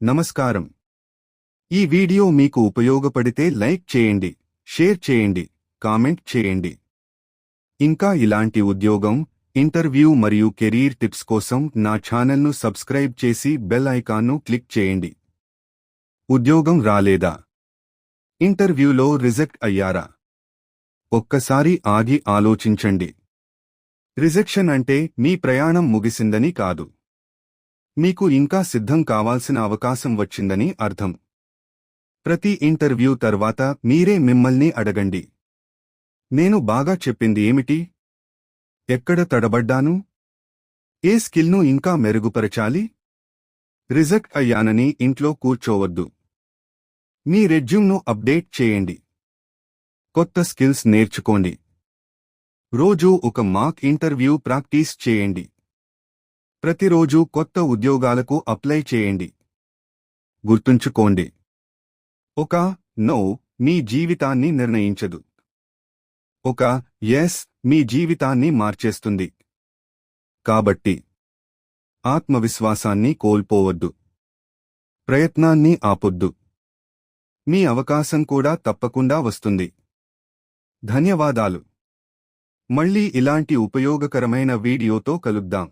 నమస్కారం. ఈ వీడియో మీకు ఉపయోగపడితే లైక్ చేయండి, షేర్ చేయండి, కామెంట్ చేయండి. ఇంకా ఇలాంటి ఉద్యోగం, ఇంటర్వ్యూ మరియు కెరీర్ టిప్స్ కోసం నా ఛానల్ను సబ్స్క్రైబ్ చేసి బెల్ ఐకాన్ను క్లిక్ చేయండి. ఉద్యోగం రాలేదా? ఇంటర్వ్యూలో రిజెక్ట్ అయ్యారా? ఒక్కసారి ఆగి ఆలోచించండి. రిజెక్షన్ అంటే మీ ప్రయాణం ముగిసిందని కాదు. మీకు ఇంకా సిద్ధం కావాల్సిన అవకాశం వచ్చిందని అర్థం. ప్రతి ఇంటర్వ్యూ తర్వాత మీరే మిమ్మల్ని అడగండి, నేను బాగా చెప్పింది ఏమిటి? ఎక్కడ తడబడ్డాను? ఏ స్కిల్ను ఇంకా మెరుగుపరచాలి? రిజెక్ట్ అయ్యానని ఇంట్లో కూర్చోవద్దు. మీ రెజ్యూమ్ను అప్డేట్ చేయండి. కొత్త స్కిల్స్ నేర్చుకోండి. రోజూ ఒక మాక్ ఇంటర్వ్యూ ప్రాక్టీస్ చేయండి. ప్రతిరోజు కొత్త ఉద్యోగాలకు అప్లై చేయండి. గుర్తుంచుకోండి, ఒక నో మీ జీవితాన్ని నిర్ణయించదు. ఒక ఎస్ మీ జీవితాన్ని మార్చేస్తుంది. కాబట్టి ఆత్మవిశ్వాసాన్ని కోల్పోవద్దు. ప్రయత్నాన్ని ఆపొద్దు. మీ అవకాశం కూడా తప్పకుండా వస్తుంది. ధన్యవాదాలు. మళ్ళీ ఇలాంటి ఉపయోగకరమైన వీడియోతో కలుద్దాం.